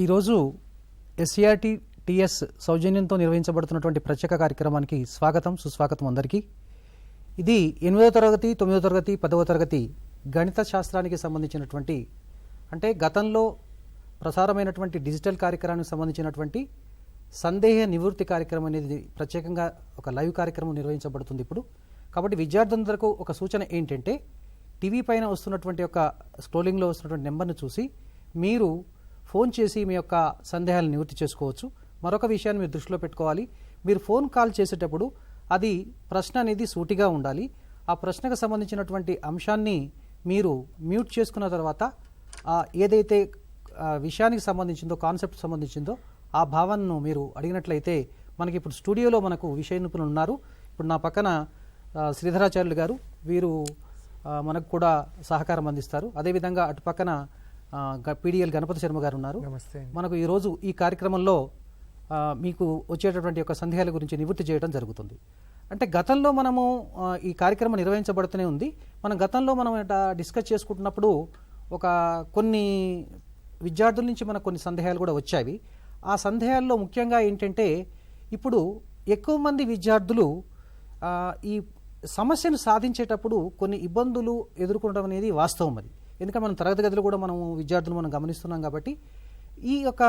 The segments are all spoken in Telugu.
ఈరోజు ఎస్సీఆర్టీ టీఎస్ సౌజన్యంతో నిర్వహించబడుతున్నటువంటి ప్రత్యేక కార్యక్రమానికి స్వాగతం సుస్వాగతం అందరికీ. ఇది 8వ తరగతి 9వ తరగతి 10వ తరగతి గణిత శాస్త్రానికి సంబంధించినటువంటి అంటే గతంలో ప్రసారమైనటువంటి డిజిటల్ కార్యక్రమానికి సంబంధించినటువంటి సందేహ నివృత్తి కార్యక్రమం అనేది ప్రత్యేకంగా ఒక లైవ్ కార్యక్రమం నిర్వహించబడుతుంది ఇప్పుడు. కాబట్టి విద్యార్థులందరికీ ఒక సూచన ఏంటంటే టీవీ పైన వస్తున్నటువంటి ఒక స్క్రోలింగ్లో వస్తున్నటువంటి నెంబర్ను చూసి మీరు ఫోన్ చేసి మీ యొక్క సందేహాలను నివృత్తి చేసుకోవచ్చు. మరొక విషయాన్ని మీరు దృష్టిలో పెట్టుకోవాలి, మీరు ఫోన్ కాల్ చేసేటప్పుడు అది ప్రశ్న అనేది సూటిగా ఉండాలి. ఆ ప్రశ్నకు సంబంధించినటువంటి అంశాన్ని మీరు మ్యూట్ చేసుకున్న తర్వాత ఏదైతే విషయానికి సంబంధించిందో కాన్సెప్ట్ సంబంధించిందో ఆ భావనను మీరు అడిగినట్లయితే మనకి ఇప్పుడు స్టూడియోలో మనకు విషయ నిపుణులు ఉన్నారు. ఇప్పుడు నా పక్కన శ్రీధరాచార్యులు గారు, వీరు మనకు కూడా సహకారం అందిస్తారు. అదేవిధంగా అటు పక్కన పీడిఎల్ గణపతి శర్మ గారు ఉన్నారు. మనకు ఈరోజు ఈ కార్యక్రమంలో మీకు వచ్చేటటువంటి యొక్క సందేహాల గురించి నివృత్తి చేయడం జరుగుతుంది. అంటే గతంలో మనము ఈ కార్యక్రమం నిర్వహించబడుతూనే ఉంది. మనం గతంలో మనం డిస్కస్ చేసుకుంటున్నప్పుడు ఒక కొన్ని విద్యార్థుల నుంచి మనకు కొన్ని సందేహాలు కూడా వచ్చాయి. ఆ సందేహాల్లో ముఖ్యంగా ఏంటంటే ఇప్పుడు ఎక్కువ మంది విద్యార్థులు ఈ సమస్యను సాధించేటప్పుడు కొన్ని ఇబ్బందులు ఎదుర్కొనడం అనేది వాస్తవం. అది ఎందుకంటే మనం తరగతి గదిలో కూడా మనం విద్యార్థులు మనం గమనిస్తున్నాం. కాబట్టి ఈ యొక్క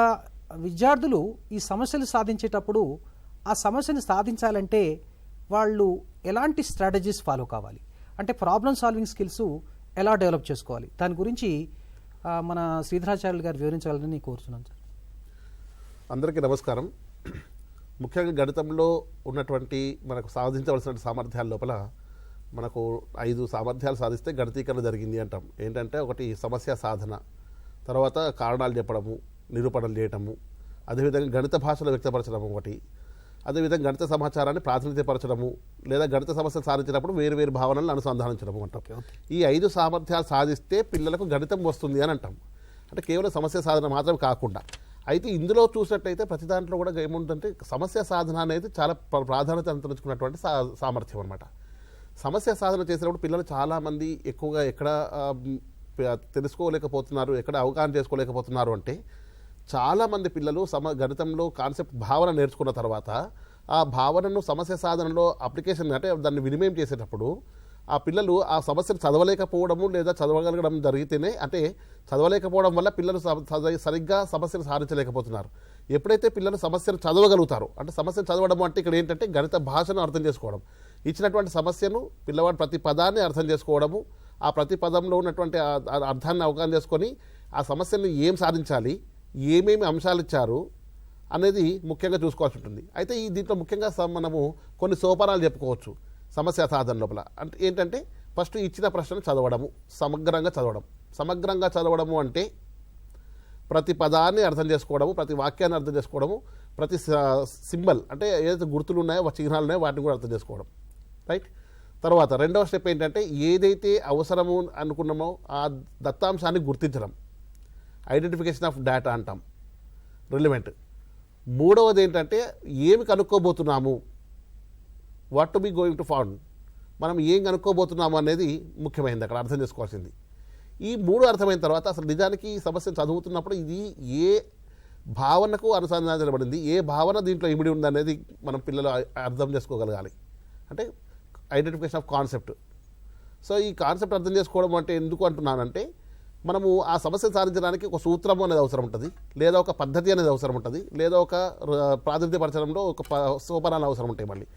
విద్యార్థులు ఈ సమస్యలు సాధించేటప్పుడు ఆ సమస్యను సాధించాలంటే వాళ్ళు ఎలాంటి స్ట్రాటజీస్ ఫాలో కావాలి, అంటే ప్రాబ్లమ్ సాల్వింగ్ స్కిల్స్ ఎలా డెవలప్ చేసుకోవాలి, దాని గురించి మన శ్రీధరాచార్యులు గారు వివరించాలని కోరుతున్నాను సార్. అందరికీ నమస్కారం. ముఖ్యంగా గణితంలో ఉన్నటువంటి మనకు సాధించవలసిన సామర్థ్యాల లోపల మనకు 5 సామర్థ్యాలు సాధిస్తే గణితీకరణ జరిగింది అంటాం. ఏంటంటే ఒకటి సమస్య సాధన, తర్వాత కారణాలు చెప్పడము, నిరూపణలు చేయటము, అదేవిధంగా గణిత భాషలో వ్యక్తపరచడం ఒకటి, అదేవిధంగా గణిత సమాచారాన్ని ప్రాతినిధ్యపరచడము లేదా గణిత సమస్యలు సాధించినప్పుడు వేరు వేరు భావనలను అనుసంధానించడము అంటాం. ఈ 5 సామర్థ్యాలు సాధిస్తే పిల్లలకు గణితం వస్తుంది అని అంటాం. అంటే కేవలం సమస్య సాధన మాత్రం కాకుండా. అయితే ఇందులో చూసినట్టయితే ప్రతి దాంట్లో కూడా ఏముందంటే సమస్య సాధన అనేది చాలా ప్రాధాన్యత అంతరించుకున్నటువంటి సామర్థ్యం అనమాట. సమస్య సాధన చేసినప్పుడు పిల్లలు చాలామంది ఎక్కువగా ఎక్కడ తెలుసుకోలేకపోతున్నారు, ఎక్కడ అవగాహన చేసుకోలేకపోతున్నారు అంటే చాలామంది పిల్లలు గణితంలో కాన్సెప్ట్ భావన నేర్చుకున్న తర్వాత ఆ భావనను సమస్య సాధనలో అప్లికేషన్ అంటే దాన్ని వినిమయం చేసేటప్పుడు ఆ పిల్లలు ఆ సమస్యను చదవలేకపోవడము లేదా చదవగలగడం జరిగితేనే, అంటే చదవలేకపోవడం వల్ల పిల్లలు సరిగ్గా సమస్యను సాధించలేకపోతున్నారు. ఎప్పుడైతే పిల్లలు సమస్యను చదవగలుగుతారో, అంటే సమస్యను చదవడం అంటే ఇక్కడ ఏంటంటే గణిత భాషను అర్థం చేసుకోవడం, ఇచ్చినటువంటి సమస్యను పిల్లవాడు ప్రతి పదాన్ని అర్థం చేసుకోవడము, ఆ ప్రతి పదంలో ఉన్నటువంటి అర్థాన్ని అవగాహన చేసుకొని ఆ సమస్యను ఏం సాధించాలి, ఏమేమి అంశాలు ఇచ్చారు అనేది ముఖ్యంగా చూసుకోవాల్సి ఉంటుంది. అయితే ఈ దీంట్లో ముఖ్యంగా మనము కొన్ని సోపానాలు చెప్పుకోవచ్చు సమస్య సాధన లోపల. అంటే ఏంటంటే ఫస్ట్ ఇచ్చిన ప్రశ్నను చదవడము, సమగ్రంగా చదవడం. సమగ్రంగా చదవడము అంటే ప్రతి పదాన్ని అర్థం చేసుకోవడము, ప్రతి వాక్యాన్ని అర్థం చేసుకోవడము, ప్రతి సింబల్ అంటే ఏదైతే గుర్తులు ఉన్నాయో చిహ్నాలు ఉన్నాయో వాటిని కూడా అర్థం చేసుకోవడం. రైట్. తర్వాత రెండవ స్టెప్ ఏంటంటే ఏదైతే అవసరము అనుకున్నామో ఆ దత్తాంశాన్ని గుర్తించడం, ఐడెంటిఫికేషన్ ఆఫ్ డేటా అంటాం, రిలివెంట్. మూడవది ఏంటంటే ఏమి కనుక్కోబోతున్నాము, what to be going to found, మనం ఏం కనుక్కోబోతున్నాము అనేది ముఖ్యమైనది అక్కడ అర్థం చేసుకోవాల్సింది. ఈ 3 అర్థమైన తర్వాత అసలు నిజానికి ఈ సమస్యను చదువుతున్నప్పుడు ఇది ఏ భావనకు అనుసంధానించబడింది, ఏ భావన దీంట్లో ఇమిడి ఉంది అనేది మనం పిల్లలు అర్థం చేసుకోగలగాలి. అంటే ఐడెంటిఫికేషన్ ఆఫ్ కాన్సెప్ట్. సో ఈ కాన్సెప్ట్ అర్థం చేసుకోవడం అంటే ఎందుకు అంటున్నానంటే మనము ఆ సమస్యను సాధించడానికి ఒక సూత్రము అనేది అవసరం ఉంటుంది, లేదా ఒక పద్ధతి అనేది అవసరం ఉంటుంది, లేదా ఒక ప్రాతినిధ్యపరచడంలో ఒక సోపానాలు అవసరం ఉంటాయి మళ్ళీ.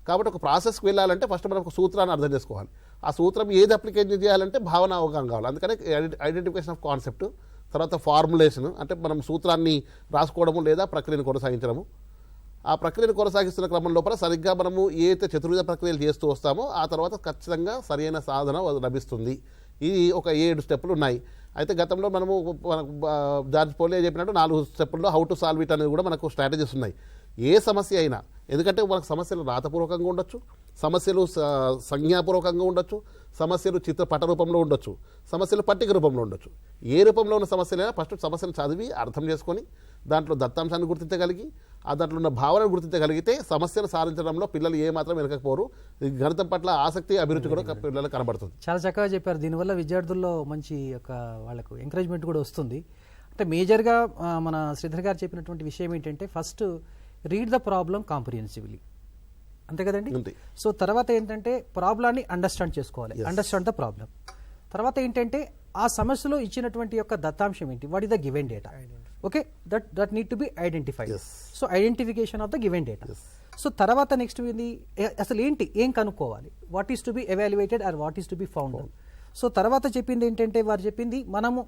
కాబట్టి ఒక ప్రాసెస్కి వెళ్ళాలంటే ఫస్ట్ మనం ఒక సూత్రాన్ని అర్థం చేసుకోవాలి. ఆ సూత్రం ఏది అప్లికేషన్ చేయాలంటే భావన అవగాహన కావాలి. అందుకని ఐడెంటిఫికేషన్ ఆఫ్ కాన్సెప్ట్, తర్వాత ఫార్ములేషన్ అంటే మనం సూత్రాన్ని రాసుకోవడము లేదా ప్రక్రియను కొనసాగించడము. ఆ ప్రక్రియను కొనసాగిస్తున్న క్రమం లోపల సరిగ్గా మనము ఏదైతే చతుర్విధ ప్రక్రియలు చేస్తూ వస్తామో ఆ తర్వాత ఖచ్చితంగా సరైన సాధన లభిస్తుంది. ఇది ఒక 7 స్టెప్పులు ఉన్నాయి. అయితే గతంలో మనము జార్జ్ పోలే చెప్పినట్టు 4 స్టెప్పుల్లో హౌ టు సాల్వ్ ఇట్ అనేది కూడా మనకు స్ట్రాటజీస్ ఉన్నాయి. ఏ సమస్య అయినా, ఎందుకంటే మనకు సమస్యలు రాతపూర్వకంగా ఉండొచ్చు, సమస్యలు సంజ్ఞాపూర్వకంగా ఉండొచ్చు, సమస్యలు చిత్రపట రూపంలో ఉండొచ్చు, సమస్యలు పట్టిక రూపంలో ఉండొచ్చు. ఏ రూపంలో ఉన్న సమస్యలైనా ఫస్ట్ సమస్యను చదివి అర్థం చేసుకొని దాంట్లో దత్తాంశాన్ని గుర్తించగలిగి ఆ దాంట్లో ఉన్న భావనను గుర్తించగలిగితే సమస్యను సాధించడంలో పిల్లలు ఏమాత్రం వెనకపోరు. గణితం పట్ల ఆసక్తి, అభిరుచి కూడా పిల్లలకు కనబడుతుంది. చాలా చక్కగా చెప్పారు. దీనివల్ల విద్యార్థుల్లో మంచి వాళ్ళకు ఎంకరేజ్మెంట్ కూడా వస్తుంది. అంటే అంటే మేజర్గా మన శ్రీధర్ గారు చెప్పినటువంటి విషయం ఏంటంటే first read the problem comprehensively, అంతే కదండి. అంతే. సో తర్వాత ఏంటంటే ప్రాబ్లాన్ని అండర్స్టాండ్ చేసుకోవాలి, అండర్స్టాండ్ ద ప్రాబ్లం. తర్వాత ఏంటంటే ఆ సమస్యలో ఇచ్చినటువంటి యొక్క దత్తాంశం ఏంటి, what is the given data, okay, that need to be identified. So identification of the given data. So తర్వాత నెక్స్ట్ ఏంది, అసలు ఏంటి, ఏం కనుక్కోవాలి, what is to be evaluated or what is to be found. So తర్వాత చెప్పింది ఏంటంటే వారు చెప్పింది మనము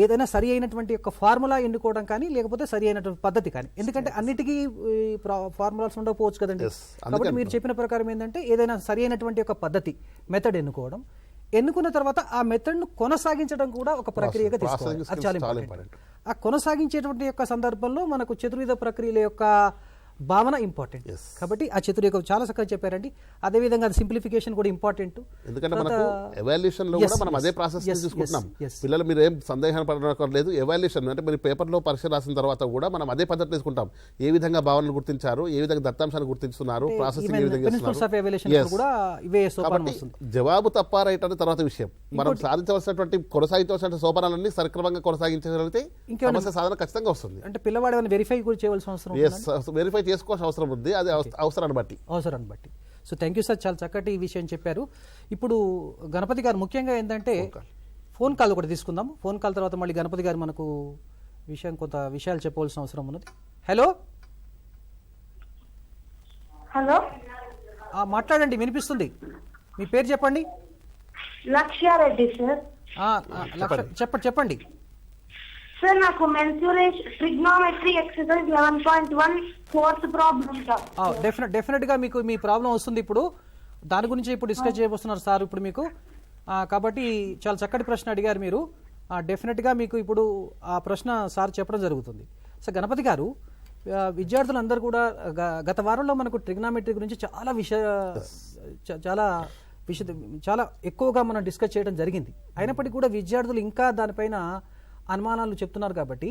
ఏదైనా సరి అయినటువంటి యొక్క ఫార్ములా ఎన్నుకోవడం కానీ లేకపోతే సరి అయినటువంటి పద్ధతి కానీ, ఎందుకంటే అన్నిటికీ ఫార్ములాస్ ఉండకపోవచ్చు కదండి. కాబట్టి మీరు చెప్పిన ప్రకారం ఏంటంటే ఏదైనా సరి అయినటువంటి యొక్క పద్ధతి, మెథడ్ ఎన్నుకోవడం, ఎన్నుకున్న తర్వాత ఆ మెథడ్ ను కొనసాగించడం కూడా ఒక ప్రక్రియగా తీసుకోవాలి. అది చాలా ఇంపార్టెంట్. ఆ కొనసాగించేటువంటి యొక్క సందర్భంలో మనకు చతుర్విధ ప్రక్రియల యొక్క భావన ఇంపార్టెంట్. కాబట్టి ఆ చతుర్యుగం చాలా చక్కగా చెప్పారండి. అదేవిధంగా అది సింప్లిఫికేషన్ కూడా ఇంపార్టెంట్. ఎందుకంటే మనకు ఎవాల్యుయేషన్ లో కూడా మనం అదే ప్రాసెస్ తీసుకుంటున్నాం. పిల్లలు మీరు ఏం సందేహం పడలేదు. ఎవాల్యుయేషన్ అంటే మీరు పేపర్లో పరీక్ష రాసిన తర్వాత కూడా మనం అదే పద్ధతి తీసుకుంటాం. ఏ విధంగా భావనలు గుర్తించారు, ఏ విధంగా దత్తాంశాన్ని గుర్తిస్తున్నారు, ప్రాసెసింగ్ ఏ విధంగా చేస్తున్నారు. జవాబు తప్ప రైట్ అనే తర్వాత విషయం. మనం సాధించవలసినటువంటి కొనసాగించవలసిన సోపానాలన్నీ సక్రమంగా కొనసాగించగలిగితే సమస్య సాధన ఖచ్చితంగా వస్తుంది. అంటే పిల్లవాడు వెరిఫై కూడా చేయవలసిన అవసరం, వెరిఫై చేసుకోవాల్సిన అవసరం ఉంది. అది అవసరాన్ని బట్టి. సో థ్యాంక్ యూ సార్, చాలా చక్కటి ఈ విషయం చెప్పారు. ఇప్పుడు గణపతి గారు ముఖ్యంగా ఏంటంటే ఫోన్ కాల్ ఒకటి తీసుకుందాం. ఫోన్ కాల్ తర్వాత మళ్ళీ గణపతి గారు మనకు కొంత విషయాలు చెప్పవలసిన అవసరం ఉన్నది. హలో హలో, మాట్లాడండి, వినిపిస్తుంది. మీ పేరు చెప్పండి. లక్ష్యారెడ్డి సార్. చెప్పండి సార్, నాకు mensuration trigonometry exercise 11.1 fourth problem sir. Definite గా మీకు మీ ప్రాబ్లం వస్తుంది. ఇప్పుడు దాని గురించి ఇప్పుడు డిస్కస్ చేయబోతున్నారు సార్ ఇప్పుడు మీకు. కాబట్టి చాలా చక్కటి ప్రశ్న అడిగారు మీరు. డెఫినెట్ గా మీకు ఇప్పుడు ఆ ప్రశ్న సార్ చెప్పడం జరుగుతుంది. సార్ గణపతి గారు, విద్యార్థులందరూ కూడా గత వారంలో మనకు ట్రిగ్నోమెట్రీ గురించి చాలా ఎక్కువగా మనం డిస్కస్ చేయడం జరిగింది. అయినప్పటికీ కూడా విద్యార్థులు ఇంకా దానిపైన అనుమానాలు చెప్తున్నారు. కాబట్టి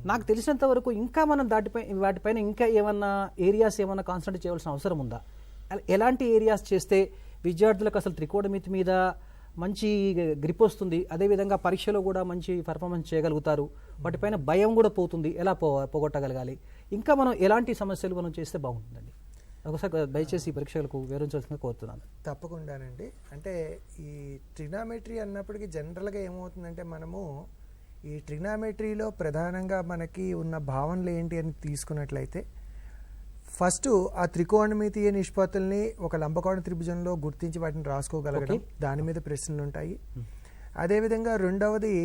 నాకు తెలిసినంత వరకు ఇంకా మనం వాటిపైన ఇంకా ఏమన్నా ఏరియాస్ ఏమన్నా కాన్సన్ట్రేట్ చేయవలసిన అవసరం ఉందా? ఎలాంటి ఏరియాస్ చేస్తే విద్యార్థులకు అసలు త్రికోణమితి మీద మంచి గ్రిప్ వస్తుంది, అదేవిధంగా పరీక్షలో కూడా మంచి పర్ఫార్మెన్స్ చేయగలుగుతారు, వాటిపైన భయం కూడా పోతుంది, ఎలా పోగొట్టగలగాలి, ఇంకా మనం ఎలాంటి సమస్యలు మనం చేస్తే బాగుంటుందండి? ఒకసారి దయచేసి పరీక్షలకు వివరించాల్సిందిగా కోరుతున్నాను. తప్పకుండానండి. అంటే ఈ ట్రిగ్నోమెట్రీ అన్నప్పటికీ జనరల్గా ఏమవుతుందంటే మనము ఈ ట్రిగ్నోమెట్రీలో ప్రధానంగా మనకి ఉన్న భావనలు ఏంటి అని తీసుకున్నట్లయితే ఫస్ట్ ఆ త్రికోణమితీయ నిష్పత్తుల్ని ఒక లంబకోణ త్రిభుజంలో గుర్తించి వాటిని రాసుకోగలగడం, దాని మీద ప్రశ్నలు ఉంటాయి. అదేవిధంగా రెండవది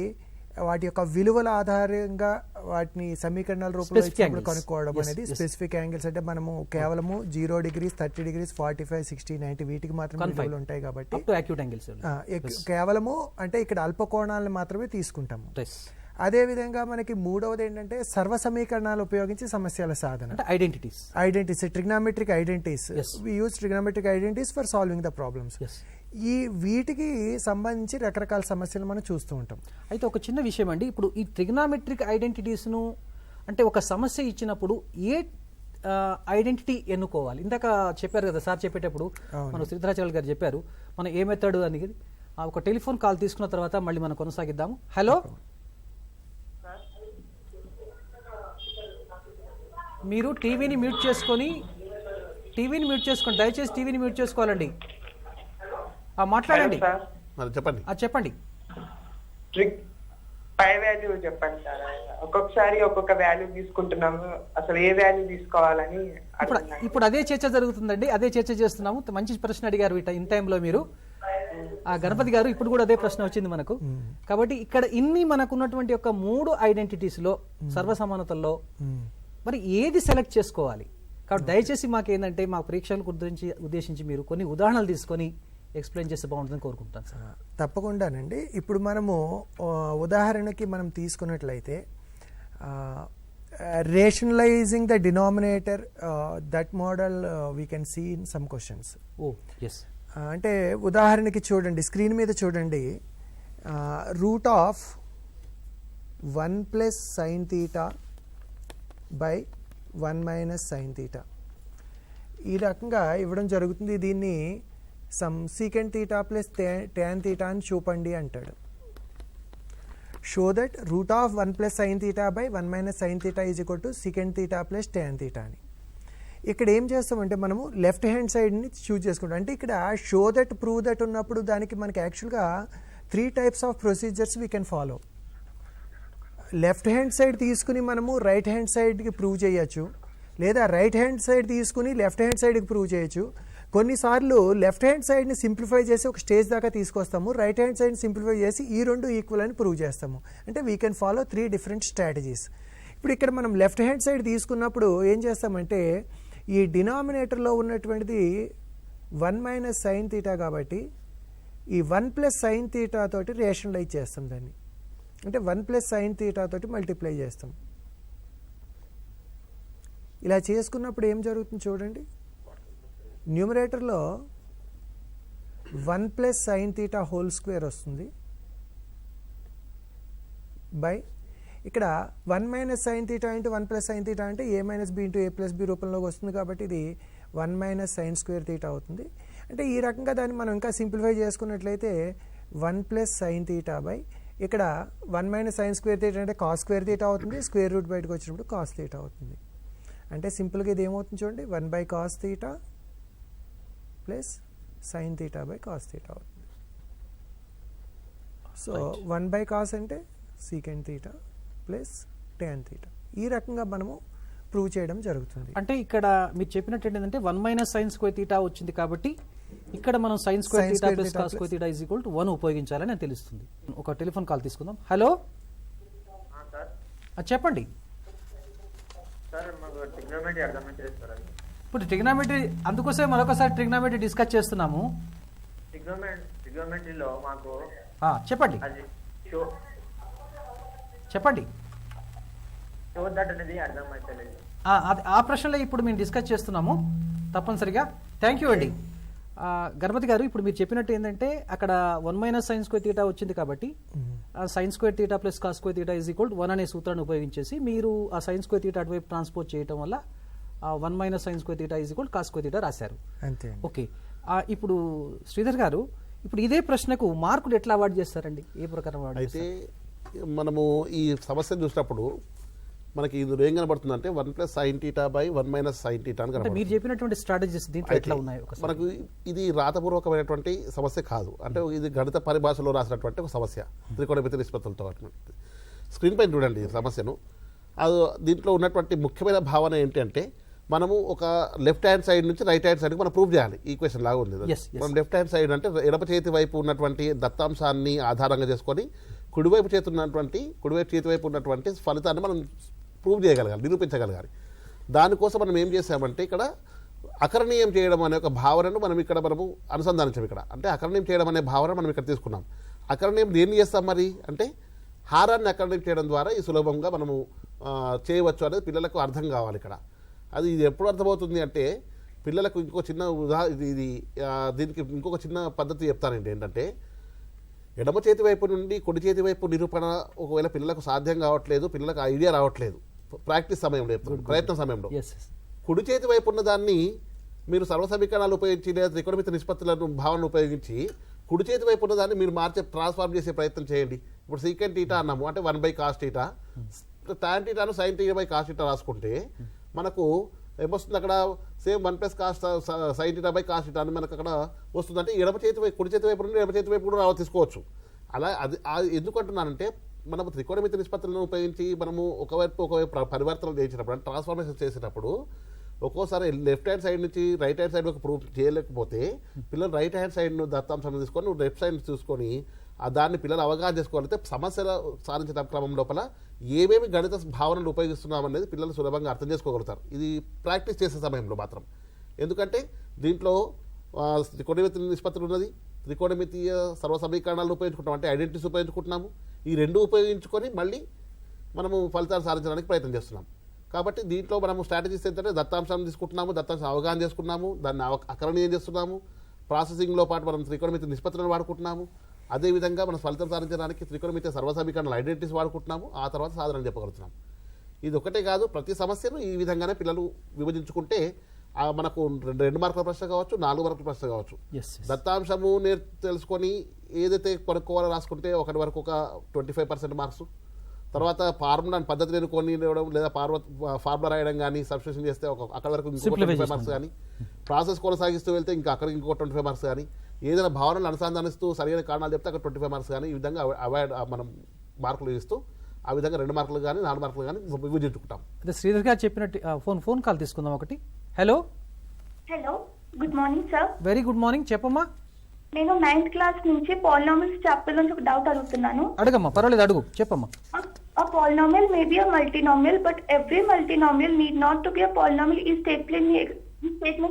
వాటి యొక్క విలువల ఆధారంగా వాటిని సమీకరణాల రూపంలో ఇచ్చినప్పుడు కనుక్కోవడం అనేది స్పెసిఫిక్ యాంగిల్స్. అంటే మనము కేవలము 0 degrees 30 degrees 45 60 90 వీటికి మాత్రమే విలువలు ఉంటాయి కాబట్టి కేవలము అంటే ఇక్కడ అల్ప కోణాలను మాత్రమే తీసుకుంటాము. అదేవిధంగా మనకి మూడవది ఏంటంటే సర్వ సమీకరణాలు ఉపయోగించి సమస్యల సాధన, identities trigonometric identities. We use trigonometric identities for solving the problems. ఈ వీటికి సంబంధించి రకరకాల సమస్యలు మనం చూస్తూ ఉంటాం. అయితే ఒక చిన్న విషయం అండి, ఇప్పుడు ఈ ట్రిగ్నోమెట్రిక్ ఐడెంటిటీస్ను అంటే ఒక సమస్య ఇచ్చినప్పుడు ఏ ఐడెంటిటీ ఎన్నుకోవాలి? ఇందాక చెప్పారు కదా సార్ చెప్పేటప్పుడు, మన శ్రీధరాచార్య గారు చెప్పారు మనం ఏ మెథడ్ అనేది. ఒక టెలిఫోన్ కాల్ తీసుకున్న తర్వాత మళ్ళీ మనం కొనసాగిద్దాము. హలో, మీరు టీవీని మ్యూట్ చేసుకొని దయచేసి టీవీని మ్యూట్ చేసుకోవాలండి. మాట్లాడండి, చెప్పండి. పై వాల్యూ చెప్పండి సార్. ఒక్కొక్కసారి ఒక్కొక్క వాల్యూ తీసుకుంటున్నాము, అసలు ఏ వాల్యూ తీసుకోవాలని ఇప్పుడు అదే చర్చ జరుగుతుందండి, అదే చర్చ చేస్తున్నాము. మంచి ప్రశ్న అడిగారు ఇన్ టైంలో మీరు. గణపతి గారు ఇప్పుడు కూడా అదే ప్రశ్న వచ్చింది మనకు. కాబట్టి ఇక్కడ ఇన్ని మనకు ఉన్నటువంటి యొక్క 3 ఐడెంటిటీస్ లో సర్వసమానతల్లో మరి ఏది సెలెక్ట్ చేసుకోవాలి? కాబట్టి దయచేసి మాకేంటంటే మా పరీక్షల గురించి ఉద్దేశించి మీరు కొన్ని ఉదాహరణలు తీసుకొని ఎక్స్ప్లెయిన్ చేస్తే బాగుంటుందని కోరుకుంటాను సార్. తప్పకుండానండి. ఇప్పుడు మనము ఉదాహరణకి మనం తీసుకున్నట్లయితే rationalizing the denominator, that model we can see in some questions. అంటే ఉదాహరణకి చూడండి, స్క్రీన్ మీద చూడండి, root of 1 + sin θ by 1 - sin θ ఈ రకంగా ఇవ్వడం జరుగుతుంది. దీన్ని సమ్ secant θ + tan θ అని చూపండి అంటాడు. Show that root of 1 plus sine theta by 1 minus sine theta is equal to second theta plus tan theta అని. ఇక్కడ ఏం చేస్తామంటే మనము లెఫ్ట్ హ్యాండ్ సైడ్ని చూజ్ చేసుకుంటాం. అంటే ఇక్కడ షో దట్ ప్రూవ్ దట్ ఉన్నప్పుడు దానికి మనకి యాక్చువల్గా 3 types of procedures we can follow. Left hand side తీసుకుని మనము రైట్ హ్యాండ్ సైడ్కి ప్రూవ్ చేయొచ్చు, లేదా రైట్ హ్యాండ్ సైడ్ తీసుకుని లెఫ్ట్ హ్యాండ్ సైడ్కి ప్రూవ్ చేయొచ్చు. కొన్నిసార్లు లెఫ్ట్ హ్యాండ్ సైడ్ని సింప్లిఫై చేసి ఒక స్టేజ్ దాకా తీసుకొస్తాము, రైట్ హ్యాండ్ సైడ్ని సింప్లిఫై చేసి ఈ రెండు ఈక్వల్ అని ప్రూవ్ చేస్తాము. అంటే we can follow 3 different strategies. ఇప్పుడు ఇక్కడ మనం లెఫ్ట్ హ్యాండ్ సైడ్ తీసుకున్నప్పుడు ఏం చేస్తామంటే ఈ డినామినేటర్లో ఉన్నటువంటిది 1 మైనస్ సైన్ థీటా కాబట్టి ఈ 1 ప్లస్ సైన్ థీటా తోటి రేషనలైజ్ చేస్తాం దాన్ని. అంటే 1 ప్లస్ సైన్ థీటా తోటి మల్టిప్లై చేస్తాం. ఇలా చేసుకున్నప్పుడు ఏం జరుగుతుంది చూడండి, న్యూమరేటర్లో 1 plus sine theta whole square వస్తుంది బై ఇక్కడ 1 minus sine theta into 1 plus sine theta అంటే a minus B into a plus B రూపంలోకి వస్తుంది కాబట్టి ఇది 1 మైనస్ సైన్ స్క్వేర్ థీటా అవుతుంది. అంటే ఈ రకంగా దాన్ని మనం ఇంకా సింప్లిఫై చేసుకున్నట్లయితే 1 ప్లస్ సైన్ థీటా బై ఇక్కడ 1 మైనస్ సైన్ స్క్వేర్ థీటా అంటే కాస్ స్క్వేర్ థీటా అవుతుంది, స్క్వేర్ రూట్ బయటకు వచ్చినప్పుడు కాస్ థీటా అవుతుంది. అంటే సింపుల్గా ఇది ఏమవుతుంది చూడండి, 1 by cos theta plus sine theta by cos theta అవుతుంది. సో 1 బై కాస్ అంటే second theta plus tan theta. ఈ రకంగా మనము ప్రూవ్ చేయడం జరుగుతుంది. అంటే ఇక్కడ మీరు చెప్పినట్టు ఏంటంటే 1 మైనస్ సైన్ స్క్వేర్ థీటా వచ్చింది కాబట్టి ఇక్కడ మనం sine square theta plus cos square theta is equal to 1 ఉపయోగించాలని తెలుస్తుంది. ఒక టెలిఫోన్ కాల్ తీసుకుందాం. హలో, చెప్పండి. ఇప్పుడు ట్రిగ్నోమెట్రీ అందుకోసమే మరొకసారి ట్రిగ్నోమెట్రీ డిస్కస్ చేస్తున్నాము. ట్రిగ్నోమెట్రీలో మాకు చెప్పండి చెప్పండి ఆ ప్రశ్నలో ఇప్పుడు మేము డిస్కస్ చేస్తున్నాము తప్పనిసరిగా. థ్యాంక్ యూ అండి. గణపతి గారు, ఇప్పుడు మీరు చెప్పినట్టు ఏంటంటే అక్కడ 1 మైనస్ సైన్ స్క్వేర్ థీటా వచ్చింది కాబట్టి sine square theta plus cos square theta is equal to 1 అనే సూత్రాన్ని ఉపయోగించేసి మీరు ఆ సైన్ స్క్వేర్ థీటా అటువైపు ట్రాన్స్పోర్ట్ చేయడం వల్ల 1 minus sine square theta is equal cos square theta రాశారు. అంతే. ఓకే, ఇప్పుడు శ్రీధర్ గారు, ఇప్పుడు ఇదే ప్రశ్నకు మార్కులు ఎట్లా అవార్డు చేస్తారండి? ఏ ప్రకారం అవార్డు? అయితే మనము ఈ సమస్యను చూసినప్పుడు మనకి ఇందులో ఏం కనబడుతుంది అంటే 1 plus sine theta by 1 minus sine theta అని కనబడుతుంది. మీరు చెప్పినటువంటి స్ట్రాటజీస్ దీంట్లో ఎట్లా ఉన్నాయి? మనకు ఇది రాతపూర్వకమైనటువంటి సమస్య కాదు, అంటే ఇది గణిత పరిభాషలో రాసినటువంటి ఒక సమస్య, త్రికోణమితి నిష్పత్తులతో. స్క్రీన్ పైన చూడండి సమస్యను. అది దీంట్లో ఉన్నటువంటి ముఖ్యమైన భావన ఏంటంటే మనము ఒక లెఫ్ట్ హ్యాండ్ సైడ్ నుంచి రైట్ హ్యాండ్ సైడ్కి మనం ప్రూవ్ చేయాలి. ఈక్వేషన్ లాగా ఉంది. మనం లెఫ్ట్ హ్యాండ్ సైడ్ అంటే ఎడమ చేతి వైపు ఉన్నటువంటి దత్తాంశాన్ని ఆధారంగా చేసుకొని కుడివైపు చేతి వైపు ఉన్నటువంటి ఫలితాన్ని మనం ప్రూవ్ చేయగలగాలి, నిరూపించగలగాలి. దానికోసం మనం ఏం చేసామంటే ఇక్కడ అకరణీయం చేయడం అనే ఒక భావనను మనము అనుసంధానించాం. ఇక్కడ అంటే అకరణీయం చేయడం అనే భావన మనం ఇక్కడ తీసుకున్నాం. అకరణీయం దేన్ని చేస్తాం మరి అంటే హారాన్ని అకరణీయం చేయడం ద్వారా ఈ సులభంగా మనము చేయవచ్చు అనేది పిల్లలకు అర్థం కావాలి. ఇక్కడ అది ఇది ఎప్పుడు అర్థమవుతుంది అంటే పిల్లలకు ఇంకో చిన్న దీనికి ఇంకొక చిన్న పద్ధతి చెప్తానండి. ఏంటంటే ఎడమ చేతి వైపు నుండి కుడి చేతి వైపు నిరూపణ ఒకవేళ పిల్లలకు సాధ్యం కావట్లేదు, పిల్లలకు ఐడియా రావట్లేదు, ప్రాక్టీస్ సమయంలో ప్రయత్నం సమయంలో కుడి చేతి వైపు ఉన్న దాన్ని మీరు సర్వ సమీకరణాలు ఉపయోగించి లేదా త్రికోణమితి నిష్పత్తులను భావనను ఉపయోగించి కుడి చేతి వైపు ఉన్న దాన్ని మీరు ట్రాన్స్ఫార్మ్ చేసే ప్రయత్నం చేయండి. ఇప్పుడు సీకెంట్ థీటా అన్నాము అంటే 1 బై కాస్ థీటా, టాన్ థీటాను sine theta by cos theta రాసుకుంటే మనకు ఏమొస్తుంది అక్కడ same 1 plus cos sine theta by cos theta అని మనకు అక్కడ వస్తుంది. అంటే కుడి చేతి వైపు నుండి ఎడమ చేతి వైపు కూడా తీసుకోవచ్చు. అలా అది ఎందుకు అంటున్నానంటే మనము త్రికోణమితి నిష్పత్తులను ఉపయోగించి మనము ఒకవైపు పరివర్తనలు చేసినప్పుడు అంటే ట్రాన్స్ఫార్మేషన్ చేసేటప్పుడు ఒక్కోసారి లెఫ్ట్ హ్యాండ్ సైడ్ నుంచి రైట్ హ్యాండ్ సైడ్ ప్రూవ్ చేయలేకపోతే పిల్లలు రైట్ హ్యాండ్ సైడ్ను దత్తాంశాన్ని తీసుకొని లెఫ్ట్ సైడ్ చూసుకొని దాన్ని పిల్లలు అవగాహన చేసుకోవాలంటే సమస్యల సాధించే క్రమం లోపల ఏమేమి గణిత భావనలు ఉపయోగిస్తున్నాం అనేది పిల్లలు సులభంగా అర్థం చేసుకోగలుగుతారు. ఇది ప్రాక్టీస్ చేసే సమయంలో మాత్రం. ఎందుకంటే దీంట్లో త్రికోణమితి నిష్పత్తులు ఉన్నది, త్రికోణమితీయ సర్వ సమీకరణాలు ఉపయోగించుకుంటాం అంటే ఐడెంటిటీస్ ఉపయోగించుకుంటున్నాము. ఈ రెండు ఉపయోగించుకొని మళ్ళీ మనము ఫలితాలు సాధించడానికి ప్రయత్నం చేస్తున్నాం. కాబట్టి దీంట్లో మనము స్ట్రాటజీస్ ఏంటంటే దత్తాంశాన్ని తీసుకుంటున్నాము, దత్తాంశం అవగాహన చేసుకున్నాము, దాన్ని అకరణీయం చేస్తున్నాము, ప్రాసెసింగ్లో పాటు మనం త్రికోణమితి నిష్పత్తులను వాడుకుంటున్నాము. అదేవిధంగా మనం ఫలితం సాధించడానికి త్రికోణమితి సర్వ సమీకరణాలు ఐడెంటిటీస్ వాడుకుంటున్నాము. ఆ తర్వాత సాధన చెప్పగలుగుతున్నాము. ఇది ఒకటే కాదు, ప్రతి సమస్యను ఈ విధంగానే పిల్లలు విభజించుకుంటే మనకు 2 మార్కుల ప్రశ్న కావచ్చు, 4 మార్కుల ప్రశ్న కావచ్చు. దత్తాంశము తెలుసుకొని ఏదైతే కొనుక్కోవాలో రాసుకుంటే ఒకటి వరకు ఒక 25% మార్క్స్. తర్వాత ఫార్ములా పద్ధతి ఎన్నుకొని లేదా ఫార్ములా రాయడం కానీ సబ్స్టిట్యూషన్ చేస్తే అక్కడ వరకు ఇంకో 25 మార్క్స్ కానీ, ప్రాసెస్ కొనసాగిస్తూ వెళ్తే ఇంకా అక్కడికి ఇంకో 25 మార్క్స్ కానీ, ఏదైనా భావనలు అనుసంధానిస్తూ సరైన కారణాలు చెప్తే అక్కడ 25 మార్క్స్ కానీ, ఈ విధంగా అవాయిడ్ మనం మార్కులు ఇస్తూ ఆ విధంగా 2 మార్కులు కానీ 4 మార్కులు కానీ విభజించుకుంటాం. అదే శ్రీధర్ గారు చెప్పినట్టు ఫోన్ కాల్ తీసుకుందాం ఒకటి. Hello good morning sir. Very good morning, చెప్పమ్మా. నేను 9th క్లాస్ నుంచి పాలినామియల్స్ చాప్టర్ నుంచి ఒక డౌట్ అడుగుతున్నాను. అడగమ్మా, పర్వాలేదు అడుగు, చెప్పమ్మా. A polynomial may be a multinomial, but every multinomial need not to be a polynomial. ఈ statement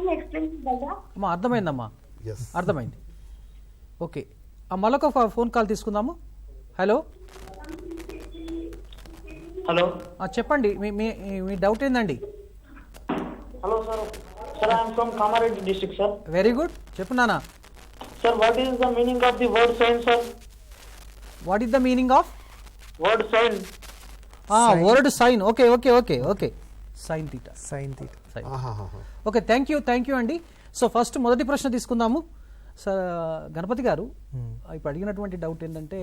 ని explain చేయగలరా? అమ్మా అర్థమైందమ్మా, Yes. అర్థమైంది. ఓకే, మళ్ళొక ఫోన్ కాల్ తీసుకుందాము. హలో హలో చెప్పండి, మీ డౌట్ ఏందండి? Hello sir. Sir I'm from Kamareddy district sir. Very good, చెప్పు నాన్న. Sir what is the meaning of the word sine sir? What is the meaning of word sine? Word sine. Okay okay okay okay sine theta. Okay, thank you అండి. సో ఫస్ట్ మొదటి ప్రశ్న తీసుకుందాము. సార్ గణపతి గారు, ఇప్పుడు అడిగినటువంటి డౌట్ ఏంటంటే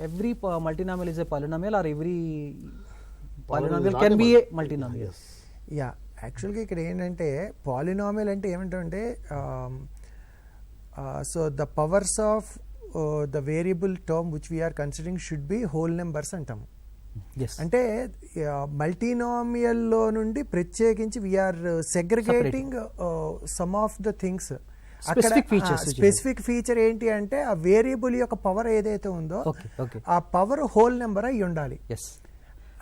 every multinomial is a polynomial or every polynomial can be a multinomial? Yeah, యాక్చువల్గా ఇక్కడ ఏంటంటే పాలినామియల్ అంటే ఏమంటే so the powers of the variable term which we are considering should be whole numbers అంటాము. అంటే మల్టీనామియల్లో నుండి ప్రత్యేకించి we are segregating some of the things. Specific feature ఏంటి అంటే ఆ వేరియబుల్ యొక్క పవర్ ఏదైతే ఉందో ఆ పవర్ హోల్ నెంబర్ అయి ఉండాలి.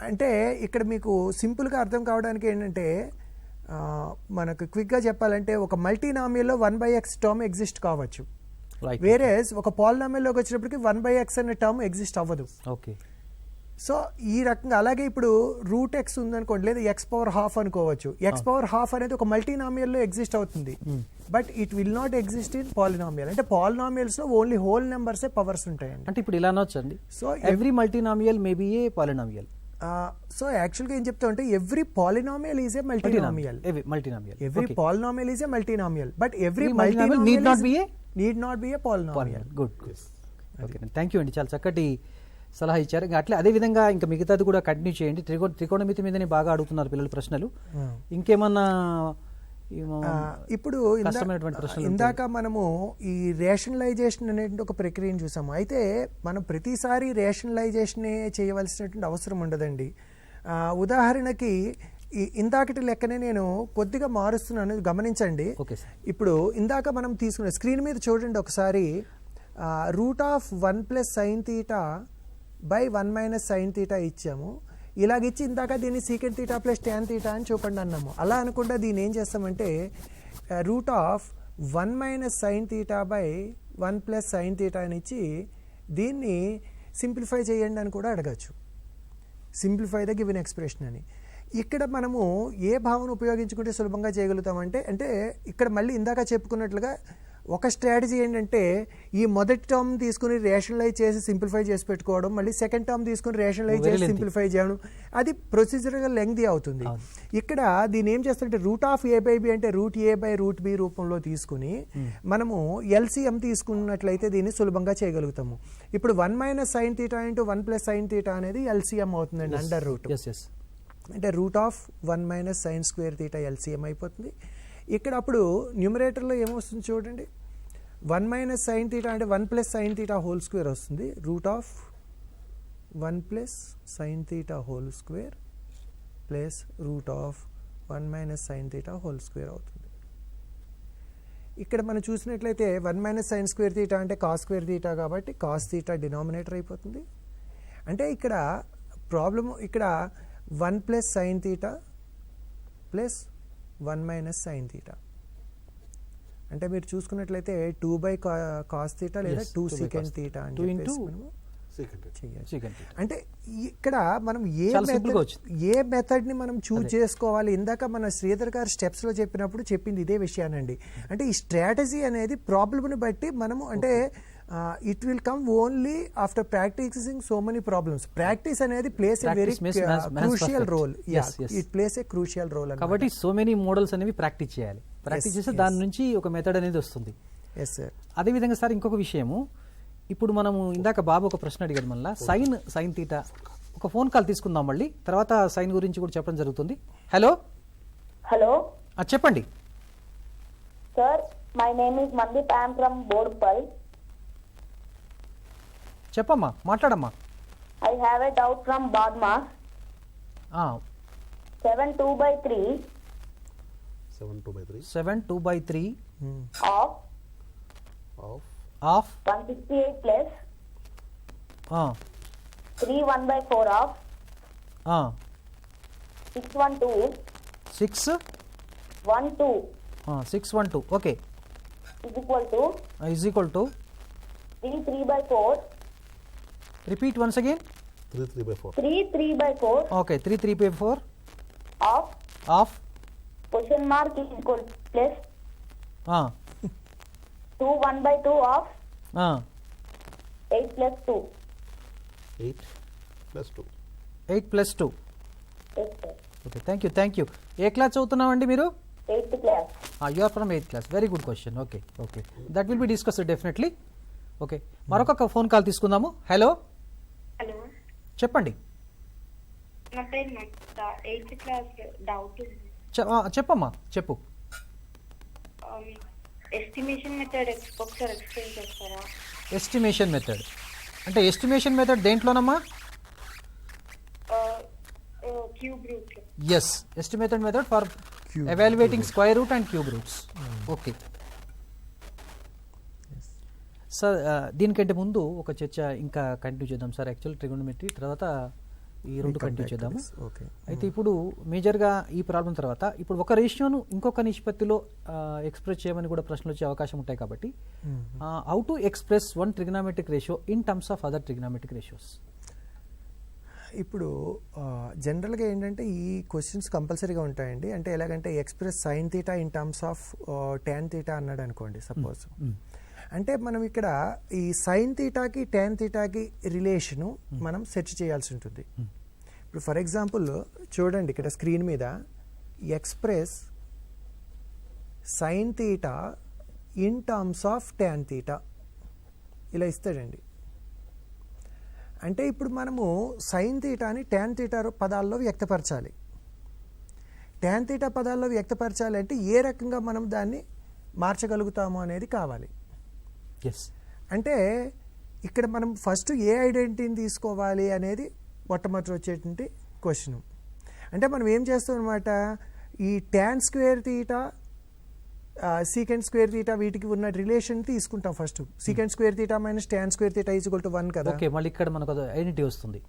అంటే ఇక్కడ మీకు సింపుల్గా అర్థం కావడానికి ఏంటంటే మనకు క్విక్గా చెప్పాలంటే ఒక మల్టీనామియల్లో 1/x టర్మ్ ఎగ్జిస్ట్ కావచ్చు, వేరేస్ ఒక పాలినామియల్లోకి వచ్చినప్పటికి 1/x అనే టర్మ్ ఎగ్జిస్ట్ అవ్వదు. ఓకే, సో ఈ రకంగా అలాగే ఇప్పుడు √x ఉందనుకోండి, లేదా x⁻½ అనుకోవచ్చు. x⁻½ అనేది ఒక మల్టీనామియల్లో ఎగ్జిస్ట్ అవుతుంది, but it will not exist in polynomial. అంటే పాలినామియల్స్ లో ఓన్లీ హోల్ నెంబర్సే పవర్స్ ఉంటాయండి. అంటే ఇప్పుడు ఇలా అనొచ్చండి, so every multinomial may be a polynomial. సో యాక్చువల్గా ఏం చెప్తా అంటే every polynomial is a multinomial. Every polynomial is a multinomial, but every multinomial need not be a polynomial. Good, okay, thank you అండి, చాలా చక్కటి సలహా ఇచ్చారు. అట్లా అదే విధంగా ఇంకా మిగతాది కూడా కంటిన్యూ చేయండి. త్రికోణమితి మీదనే బాగా అడుగుతున్నారు పిల్లలు ప్రశ్నలు. ఇంకేమన్నా ఇప్పుడు ఇందాక మనము ఈ రేషనలైజేషన్ అనేటువంటి ఒక ప్రక్రియను చూసాము. అయితే మనం ప్రతిసారి రేషనలైజేషన్ చేయవలసినటువంటి అవసరం ఉండదండి. ఉదాహరణకి ఇందాకటి లెక్కనే నేను కొద్దిగా మారుస్తున్నాను, గమనించండి. ఇప్పుడు ఇందాక మనం తీసుకున్న స్క్రీన్ మీద చూడండి ఒకసారి, √1 + sin θ / 1 - sin θ ఇచ్చాము. ఇలాగిచ్చి ఇందాక దీన్ని secant θ + tan θ అని చూపండి అన్నాము. అలా అనుకుంటే దీన్ని ఏం చేస్తామంటే √1 - sin θ / 1 + sin θ అని ఇచ్చి దీన్ని సింప్లిఫై చేయండి అని కూడా అడగచ్చు. సింప్లిఫై ద గివెన్ ఎక్స్ప్రెషన్ అని. ఇక్కడ మనము ఏ భావన ఉపయోగించుకుంటే సులభంగా చేయగలుగుతామంటే, అంటే ఇక్కడ మళ్ళీ ఇందాక చెప్పుకున్నట్లుగా ఒక స్ట్రాటజీ ఏంటంటే ఈ మొదటి టర్మ్ తీసుకుని రేషనలైజ్ చేసి సింప్లిఫై చేసి పెట్టుకోవడం, మళ్ళీ సెకండ్ టర్మ్ తీసుకుని రేషనలైజ్ చేసి సింప్లిఫై చేయడం, అది ప్రొసీజర్గా లెంగ్తీ అవుతుంది. ఇక్కడ దీన్ని ఏం చేస్తారంటే √a/b అంటే √a/√b రూపంలో తీసుకుని మనము LCM తీసుకున్నట్లయితే దీన్ని సులభంగా చేయగలుగుతాము. ఇప్పుడు 1 - sin θ × 1 + sin θ అనేది LCM అవుతుందండి, అండర్ రూట్. అంటే √1 - sin² θ LCM అయిపోతుంది. ఇక్కడ అప్పుడు న్యూమరేటర్లో ఏమొస్తుంది చూడండి, 1 - sin θ అంటే 1 + sin θ హోల్² వస్తుంది. √1 + sin θ హోల్² ప్లస్ √1 - sin θ హోల్² అవుతుంది. ఇక్కడ మనం చూసినట్లయితే 1 - sin² θ అంటే cos² θ కాబట్టి cos θ డినామినేటర్ అయిపోతుంది. అంటే ఇక్కడ ప్రాబ్లమ్ ఇక్కడ 1 + sin θ ప్లస్ 1 - sin θ. అంటే మీరు చూసుకున్నట్లయితే 2/cos θ లేదా 2 secant θ అని అంటే ఇక్కడ మనం ఏ మెథడ్ ని మనం చూజ్ చేసుకోవాలి. ఇందాక మన శ్రీధర్ గారు స్టెప్స్ లో చెప్పినప్పుడు చెప్పింది ఇదే విషయానండి. అంటే ఈ స్ట్రాటజీ అనేది ప్రాబ్లమ్ ని బట్టి మనము అంటే it will come only after practicing so many problems. Practice అనేది plays a very crucial role. It plays a crucial role. కాబట్టి so many models అనేవి ప్రాక్టీస్ చేయాలి. ప్రాక్టీస్ చేస్తే దాని నుంచి ఒక మెథడ్ అనేది వస్తుంది. Yes sir. అదేవిధంగా సార్ ఇంకొక విషయము, ఇప్పుడు మనము ఇందాక బాబు ఒక ప్రశ్న అడిగాడు మళ్ళీ సైన్ తీటా. ఒక ఫోన్ కాల్ తీసుకుందాం మళ్ళీ, తర్వాత సైన్ గురించి కూడా చెప్పడం జరుగుతుంది. హలో హలో చెప్పండి. Sir, my name is Mandeep. I'm from Borpal. చెప్పమ్మా, మాట్లాడమ్మా. I have a doubt from BODMAS. 7/2/3 7/2/3 of of 168 plus 3/1/4 of 612 612 okay is equal to is equal to 3/3/4. Repeat once again. 3/3/4 okay 3/3/4 of question mark is equal plus 2/1/2 of 8 plus 2. 8 plus 2. 8 plus 2. Yes, sir. Okay, thank you. ఏ క్లాస్ చదువుతున్నామండి మీరు? 8th class. You are from 8th class. Very good question. Okay that will be discussed definitely. Okay, మరొక ఫోన్ కాల్ తీసుకుందాము. హలో హలో, చెప్పండి. నా పేరు మమత. 8th క్లాస్ డౌట్ ఉంది. చెప్పమ్మా, చెప్పు. ఎస్టిమేషన్ మెథడ్ ఒకసారి ఎక్స్ప్లెయిన్ చేస్తారా? ఎస్టిమేషన్ మెథడ్ అంటే ఎస్టిమేషన్ మెథడ్ దేంట్లోనమ్మా? Cube root. Yes, estimated method for evaluating square root and cube roots. Okay sir, దీనికంటే ముందు ఒక చర్చ ఇంకా కంటిన్యూ చేద్దాం సార్. యాక్చువల్ ట్రిగోనోమెట్రీ తర్వాత ఈ రెండు కంటిన్యూ చేద్దాము. అయితే ఇప్పుడు మేజర్గా ఈ ప్రాబ్లం తర్వాత ఇప్పుడు ఒక రేషియోను ఇంకొక నిష్పత్తిలో ఎక్స్ప్రెస్ చేయమని కూడా ప్రశ్నలు వచ్చే అవకాశం ఉంటాయి. కాబట్టి how to express one trigonometric ratio in terms of other trigonometric ratios? ఇప్పుడు జనరల్గా ఏంటంటే ఈ క్వశ్చన్స్ కంపల్సరీగా ఉంటాయండి. అంటే ఎలాగంటే express sine theta in terms of tan theta అన్నాడు అనుకోండి సపోజ్. అంటే మనం ఇక్కడ ఈ సైన్ తీటాకి ట్యాన్ తీటాకి రిలేషను మనం సెర్చ్ చేయాల్సి ఉంటుంది. ఇప్పుడు ఫర్ ఎగ్జాంపుల్ చూడండి ఇక్కడ స్క్రీన్ మీద express sine theta in terms of tan theta ఇలా ఇస్తాడండి. అంటే ఇప్పుడు మనము సైన్ తీటాని ట్యాన్ తీటా పదాల్లో వ్యక్తపరచాలి. ట్యాన్ తీటా పదాల్లో వ్యక్తపరచాలి అంటే ఏ రకంగా మనం దాన్ని మార్చగలుగుతాము అనేది కావాలి. ఎస్, అంటే ఇక్కడ మనం ఫస్ట్ ఏ ఐడెంటిటీని తీసుకోవాలి అనేది మొట్టమొదటి వచ్చేటువంటి క్వశ్చన్. అంటే మనం ఏం చేస్తాం అనమాట, ఈ tan square theta second square theta వీటికి ఉన్న రిలేషన్ తీసుకుంటాం. First second square theta minus tan square theta is equal to 1 కదా. ఓకే, మళ్ళీ ఇక్కడ మనకు ఐడెంటిటీ వస్తుంది.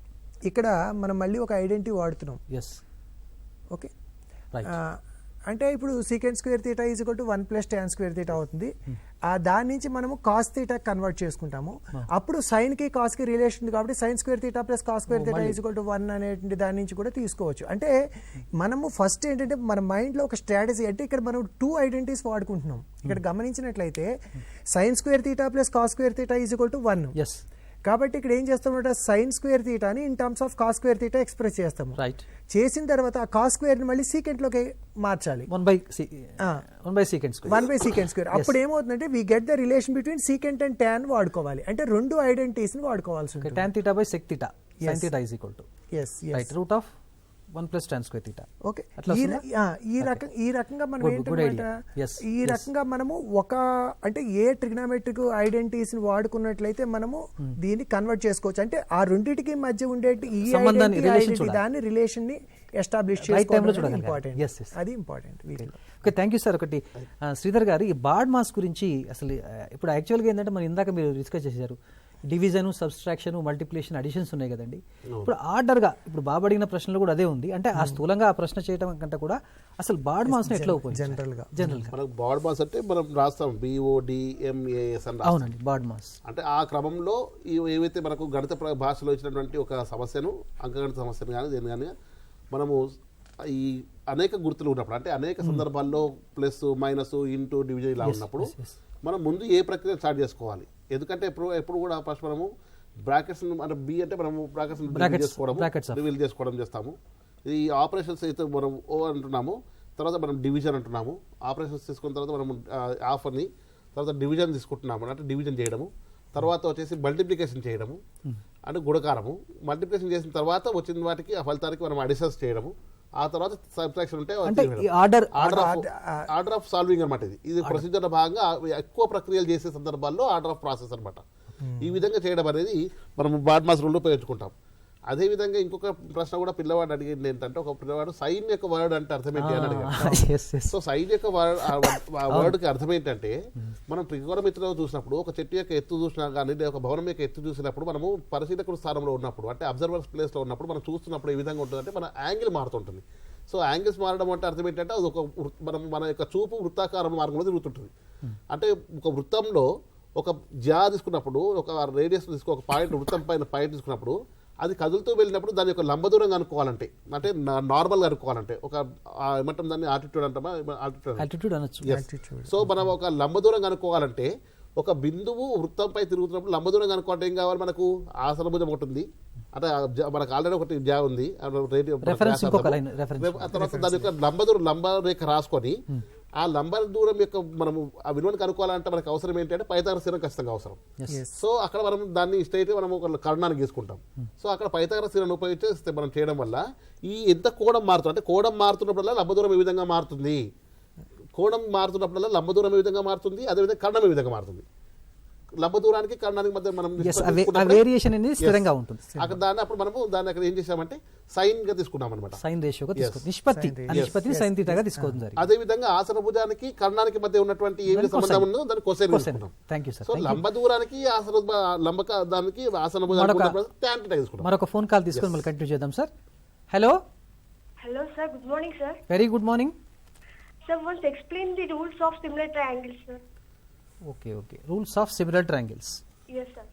ఇక్కడ మనం మళ్ళీ ఒక ఐడెంటిటీ వాడుతున్నాం. Yes, okay. రైట్. అంటే ఇప్పుడు secant square theta is equal to 1 plus tan square theta అవుతుంది. దాని నుంచి మనము కాస్ తీటా కన్వర్ట్ చేసుకుంటాము. అప్పుడు సైన్ కి కాస్ కి రిలేషన్ ఉంది కాబట్టి sign square theta plus cos square theta is equal to 1 అనేటువంటి దాని నుంచి కూడా తీసుకోవచ్చు. అంటే మనము ఫస్ట్ ఏంటంటే మన మైండ్ లో ఒక స్ట్రాటజీ, అంటే ఇక్కడ మనం 2 ఐడెంటిటీస్ వాడుకుంటున్నాం. ఇక్కడ గమనించినట్లయితే sine square theta plus cos square theta is equal to 1. Yes, కాబట్టి ఇక్కడ ఏం చేస్తామంటే సైన్ స్క్వేర్ తీటాని in terms of cos square theta express చేస్తాము. రైట్. చేసిన తర్వాత ఆ కాస్ స్క్వేర్ ని మళ్ళీ సీకెంట్ లోకి మార్చాలి. 1/1 secant square. 1/secant square. అప్పుడు ఏమవుతుందంటే we get the relation between secant and tan వాడుకోవాలి. అంటే రెండు ఐడెంటిటీస్ ని వాడుకోవాల్సి ఉంటుంది. tan theta by sec theta sin theta is equal to right root of 1 plus tan square theta. Okay, అట్లా ఈ రకంగా మనం Good ఏంటంటే idea. Yes, ఈ రకంగా మనము ఒక అంటే ఏ ట్రిగ్నోమెట్రిక్ ఐడెంటిటీస్ ని వాడుకున్నట్లయితే మనము దీన్ని కన్వర్ట్ చేసుకోవచ్చు. అంటే ఆ రెండింటికి మధ్య ఉండే ఈ సంబంధాన్ని, relation చూడాలి. దాని రిలేషన్ ని ఎస్టాబ్లిష్ Right time లో చేసుకోవడం చూడగలగాలి. ఇంపార్టెంట్. Yes, yes. అది important. Okay, thank you sir. ఒకటి శ్రీధర్ గారు, ఈ బాడ్ మాస్ గురించి అసలు ఇప్పుడు యాక్చువల్గా ఏంటంటే మనం ఇందాక మీరు డిస్కస్ చేశారు, డివిజన్, సబ్స్ట్రాక్షన్, మల్టిప్లికేషన్, అడిషన్స్ ఉన్నాయి కదండి. ఇప్పుడు ఆర్డర్గా ఇప్పుడు బాబు అడిగిన ప్రశ్నలో కూడా అదే ఉంది. అంటే ఆ స్థూలంగా ఆ ప్రశ్న చేయడం కంటే కూడా అసలు బాడ్ మాస్ ఎట్లా జనరల్గా మనకు బాడ్ మాస్ అంటే మనం రాస్తాం BODMAS అని రాస్తాం. అవునండి, బాడ్ మాస్ అంటే ఆ క్రమంలో ఏవైతే మనకు గణిత భాషలో ఇచ్చినటువంటి ఒక సమస్యను, అంకగణిత సమస్యను కానీ దేని కానీ మనము ఈ అనేక గుర్తులు ఉన్నప్పుడు, అంటే అనేక సందర్భాల్లో ప్లస్ మైనస్ ఇంటూ డివిజన్ ఇలా ఉన్నప్పుడు మనం ముందు ఏ ప్రక్రియ స్టార్ట్ చేసుకోవాలి. ఎందుకంటే ఎప్పుడు కూడా ఫస్ట్ మనము బ్రాకెట్స్ అంటే బి అంటే మనము బ్రాకెట్స్ రివీల్ చేసుకోవడం చేస్తాము. ఈ ఆపరేషన్స్ అయితే మనం ఓ అంటున్నాము, తర్వాత మనం డివిజన్ అంటున్నాము. ఆపరేషన్స్ తీసుకున్న తర్వాత మనం ఆఫర్ని తర్వాత డివిజన్ తీసుకుంటున్నాము, అంటే డివిజన్ చేయడము. తర్వాత వచ్చేసి మల్టిప్లికేషన్ చేయడము, అంటే గుణకారము. మల్టిప్లికేషన్ చేసిన తర్వాత వచ్చిన వాటికి ఆ ఫలితానికి మనం అడిషన్స్ చేయడము. ఆ తర్వాత సబ్ట్రాక్షన్ ఉంటే అంటే ఈ ఆర్డర్ ఆర్డర్ ఆఫ్ సాల్వింగ్ అనమాట. ఇది ప్రొసీజర్ భాగంగా ఎక్కువ ప్రక్రియలు చేసే సందర్భాల్లో ఆర్డర్ ఆఫ్ ప్రాసెస్ అనమాట. ఈ విధంగా చేయడం అనేది మనం బాడ్మాస్ రూల్లో ఉపయోగించుకుంటాం. అదేవిధంగా ఇంకొక ప్రశ్న కూడా పిల్లవాడు అడిగింది ఏంటంటే, ఒక పిల్లవాడు సైన్ యొక్క వర్డ్ అంటే అర్థం ఏంటి అని అడిగాడు. సో సైన్ యొక్క వర్డ్ కి అర్థం ఏంటంటే, మనం త్రికోణమితిలో చూసినప్పుడు ఒక చెట్టు యొక్క ఎత్తు చూసినా కానీ లేదా ఒక భవనం యొక్క ఎత్తు చూసినప్పుడు మనము పరిశీలకుడు స్థానంలో ఉన్నప్పుడు, అంటే అబ్జర్వర్స్ ప్లేస్ లో ఉన్నప్పుడు మనం చూస్తున్నప్పుడు ఏ విధంగా ఉంటుందంటే మన యాంగిల్ మారుతుంటుంది. సో యాంగిల్స్ మారడం అంటే అర్థం ఏంటంటే అది ఒక మన యొక్క చూపు వృత్తాకారం మార్గంలో తిరుగుతుంటుంది. అంటే ఒక వృత్తంలో ఒక జ్యా తీసుకున్నప్పుడు, ఒక రేడియస్ ఒక పాయింట్ వృత్తం పైన పాయింట్ తీసుకున్నప్పుడు అది కదులుతూ వెళ్ళినప్పుడు దాని యొక్క లంబ దూరం కనుక్కోవాలంటే, అంటే నార్మల్గా అనుకోవాలంటే ఒక ఏమంటాం దాన్ని ఆల్టిట్యూడ్ అంటామా, ఆల్టిట్యూడ్ అనొచ్చు. సో మనం ఒక లంబ దూరం కనుక్కోవాలంటే ఒక బిందువు వృత్తంపై తిరుగుతున్నప్పుడు లంబ దూరం కనుక్కోవాలంటే ఏం కావాలి మనకు? ఆసనభుజం ఒకటి ఉంది, అంటే మనకు ఆల్రెడీ ఒకటి జా ఉంది, తర్వాత దాని యొక్క లంబ రేఖ రాసుకొని ఆ లంబ దూరం యొక్క మనము ఆ విలువను కనుక్కోవాలంటే మనకు అవసరం ఏంటంటే పైథాగరస్ థీరం ఖచ్చితంగా అవసరం. సో అక్కడ మనం దాన్ని స్ట్రైట్ మనం ఒక కర్ణానికి గీసుకుంటాం. సో అక్కడ పైథాగరస్ థీరం ఉపయోగించి మనం చేయడం వల్ల ఈ ఎంత కోణం మారుతుంది, అంటే కోణం మారుతున్నప్పుడల్లా లంబ దూరం ఏ విధంగా మారుతుంది, కోణం మారుతున్నప్పుడల్లా లంబ దూరం ఏ విధంగా మారుతుంది, అదేవిధంగా కర్ణం ఏ విధంగా మారుతుంది. లంబ దూరానికి కర్ణానికి మధ్య మనం వేరియేషన్ అనేది స్థిరంగా ఉంటుంది. అక్కడ దాన్ని అప్పుడు మనము దాన్ని అక్కడ ఏం చేసామంటే సైన్ గా తీసుకున్నాం అనమాట. సైన్ రేషియోగా తీసుకుంటాం, నిష్పత్తిని సైన్ థీటాగా తీసుకోవడం. అదే విధంగా ఆసనభుజానికి కర్ణానికి మధ్య ఉన్నటువంటి ఏ సంబంధం ఉందో దాన్ని కొసైన్ తీసుకుంటాం. Thank you sir. సో లంబ దూరానికి దానికి ఆసనభుజానికి టాన్ థీటా తీసుకుంటాం. మరొక ఫోన్ కాల్ తీసుకొని మళ్ళీ కంటిన్యూ చేద్దాం sir. Hello sir, good morning sir. Very good morning. Sir, once explain the rules of similar triangles sir. Okay, rules of similar triangles. Yes sir.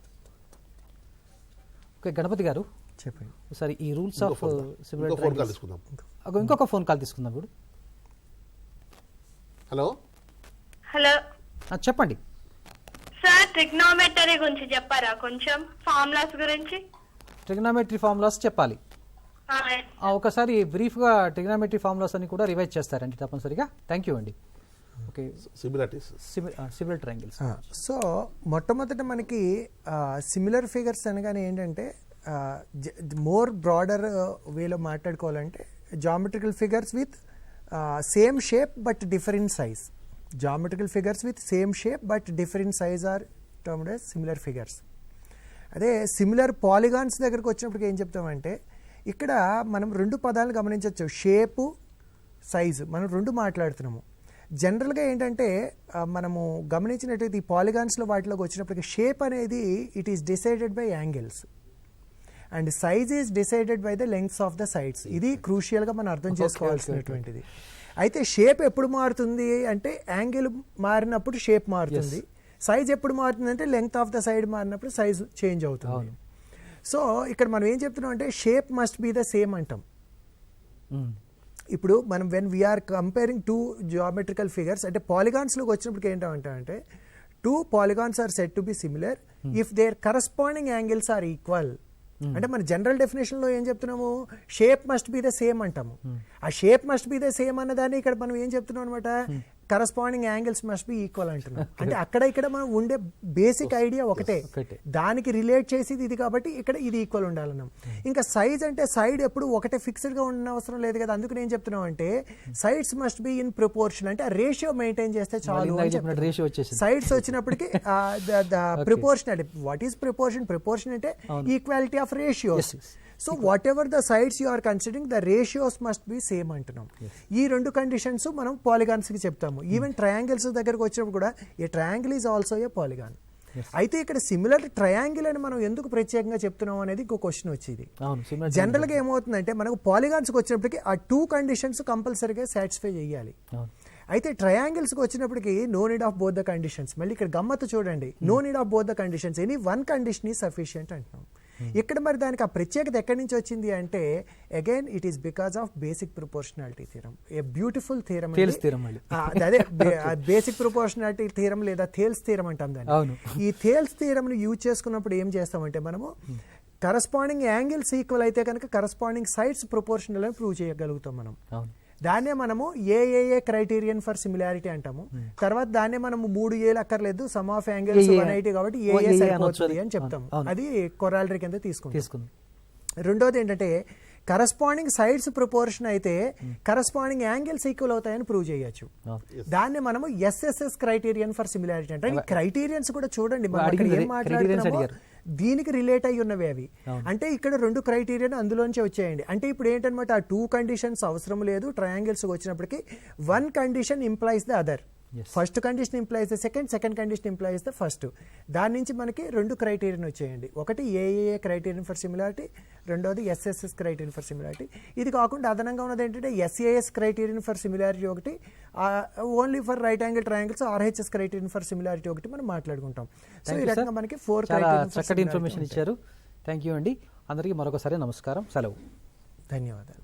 Okay Ganapathi గారు చెప్పండి. సరే, ఈ rules of similar phone call తీసుకుందాం. ఇంకొక ఫోన్ కాల్ తీసుకుందాం ఇప్పుడు. హలో చెప్పండి సార్, ట్రిగ్నోమెట్రీ గురించి చెప్పారా కొంచెం, ఫార్ములాస్ గురించి? ట్రిగ్నోమెట్రీ ఫార్ములాస్ చెప్పాలి. ఒకసారి బ్రీఫ్గా ట్రిగ్నోమెట్రీ ఫార్ములాస్ అని కూడా రివైజ్ చేస్తారండి తప్పనిసరిగా. థ్యాంక్ యూ అండి. Okay, similar triangles. సో మొట్టమొదట మనకి సిమిలర్ ఫిగర్స్ అనగానే ఏంటంటే, మోర్ బ్రాడర్ వేలో మాట్లాడుకోవాలంటే geometrical figures with same shape but different size. Geometrical figures with same shape but different size are termed as similar figures. అదే సిమిలర్ పాలిగాన్స్ దగ్గరకు వచ్చినప్పటికి ఏం చెప్తామంటే, ఇక్కడ మనం రెండు పదాలు గమనించవచ్చు, షేపు, సైజు. మనం రెండు మాట్లాడుతున్నాము. జనరల్గా ఏంటంటే మనము గమనించినట్టయితే ఈ పాలిగాన్స్లో వాటిలోకి వచ్చినప్పటికీ షేప్ అనేది it is decided by angles and size is decided by the lengths of the sides. ఇది క్రూషియల్గా మనం అర్థం చేసుకోవాల్సినటువంటిది. అయితే షేప్ ఎప్పుడు మారుతుంది అంటే, యాంగిల్ మారినప్పుడు షేప్ మారుతుంది. సైజ్ ఎప్పుడు మారుతుంది అంటే, లెంగ్త్ ఆఫ్ ద సైడ్ మారినప్పుడు సైజ్ చేంజ్ అవుతుంది. సో ఇక్కడ మనం ఏం చెప్తున్నాం అంటే, shape must be the same అంటాం. ఇప్పుడు మనం when we are comparing two geometrical figures, అంటే పాలిగాన్స్లోకి వచ్చినప్పుడు ఏంటంటే, two polygons are said to be similar if their corresponding angles are equal. అంటే మన జనరల్ డెఫినేషన్ లో ఏం చెప్తున్నాము, shape must be the same అంటాము. ఆ shape must be the same అన్నదాన్ని ఇక్కడ మనం ఏం చెప్తున్నాం అనమాట, corresponding angles must be equal అంటున్నాం. అంటే అక్కడ ఇక్కడ మనం ఉండే బేసిక్ ఐడియా ఒకటే, దానికి రిలేట్ చేసేది ఇది కాబట్టి ఇక్కడ ఇది ఈక్వల్ ఉండాలన్నాం. ఇంకా సైజ్ అంటే సైడ్ ఎప్పుడు ఒకటే ఫిక్స్డ్ గా ఉన్న అవసరం లేదు కదా. అందుకని ఏం చెప్తున్నాం అంటే, sides must be in proportion, అంటే ఆ రేషియో మెయింటైన్ చేస్తే చాలు. సైడ్స్ వచ్చినప్పటికీ ప్రపోర్షన్, అంటే వాట్ ఈస్ ప్రపోర్షన్? ప్రపోర్షన్ అంటే equality of ratios. So whatever the sides you are considering, the ratios must be same అంటున్నాం. ఈ రెండు కండిషన్స్ మనం పాలిగాన్స్ కి చెప్తాము. ఈవెన్ ట్రయాంగిల్స్ దగ్గరకు వచ్చినప్పుడు కూడా a triangle is also a polygon. అయితే ఇక్కడ సిమిలర్ ట్రయాంగిల్ అని మనం ఎందుకు ప్రత్యేకంగా చెప్తున్నాం అనేది ఇంకో క్వశ్చన్ వచ్చేది. జనరల్ గా ఏమవుతుందంటే, మనకు పాలిగాన్స్ కి వచ్చినప్పటికీ ఆ టూ కండిషన్స్ కంపల్సరీగా సాటిస్ఫై చేయాలి. అయితే ట్రయాంగిల్స్కి వచ్చినప్పటికీ no need of both the conditions. మళ్ళీ ఇక్కడ గమ్మత్తు చూడండి, no need of both the conditions, any one condition is sufficient అంటున్నాం. ఇక్కడ మరి దానికి ఆ ప్రత్యేకత ఎక్కడి నుంచి వచ్చింది అంటే, again it is because of basic proportionality theorem. A beautiful theorem, అదే బేసిక్ ప్రపోర్షనాలిటీ థీరం లేదా థేల్స్ థీరం అంటాం దాన్ని. ఈ థేల్స్ థీరం ను యూజ్ చేసుకున్నప్పుడు ఏం చేస్తామంటే, మనము కరస్పాండింగ్ యాంగిల్స్ ఈక్వల్ అయితే కనుక కరస్పాండింగ్ సైడ్స్ ప్రపోర్షనల్ అని ప్రూవ్ చేయగలుగుతాం మనం. దాన్నే మనము ఏఏఏ క్రైటీరియన్ ఫర్ సిమిలారిటీ అంటాము. తర్వాత దాన్నే మనము 3 ఏలు అక్కర్లేదు, సమ్ ఆఫ్ యాంగిల్స్ 180 కాబట్టి ఏఏ సరిపోతుంది అని చెప్తాం. అది కొరాలరీ కింద తీసుకుంటాం. రెండోది ఏంటంటే కరస్పాండింగ్ సైడ్స్ ప్రపోర్షన్ అయితే కరస్పాండింగ్ యాంగిల్స్ ఈక్వల్ అవుతాయని ప్రూవ్ చేయొచ్చు. దాన్ని మనము ఎస్ఎస్ఎస్ క్రైటీరియన్ ఫర్ సిమిలారిటీ అంటే ఈ క్రైటీరియన్స్ కూడా చూడండి మనం అక్కడ ఏం మాట్లాడుతున్నామో దీనికి రిలేట్ అయ్యి ఉన్నవి అవి. అంటే ఇక్కడ 2 క్రైటీరియన్ అందులోంచి వచ్చేయండి. అంటే ఇప్పుడు ఏంటనమాట ఆ 2 కండిషన్స్ అవసరం లేదు ట్రయాంగిల్స్ వచ్చినప్పటికీ 1 condition implies the other. First condition implies the second condition implies the first. దాని నుంచి మనకి 2 క్రైటీరియన్ వచ్చేయండి. ఒకటి ఏఏఏ క్రైటీరియన్ ఫర్ సిమిలారిటీ, రెండోది ఎస్ఎస్ఎస్ క్రైటీరియన్ ఫర్ సిమిలారిటీ. ఇది కాకుండా అదనంగా ఉన్నది ఏంటంటే ఎస్ఏఎస్ క్రైటీరియన్ ఫర్ సిమిలారిటీ ఒకటి, only for right angle triangles RHS criterion for similarity ఒకటి మనం మాట్లాడుకుంటాం. సో ఈ రకంగా మనకి 4 క్రైటీరియన్ చక్కటి ఇన్ఫర్మేషన్ ఇచ్చారు. థ్యాంక్ యూ అండి. అందరికీ మరొకసారి నమస్కారం, సెలవు. ధన్యవాదాలు.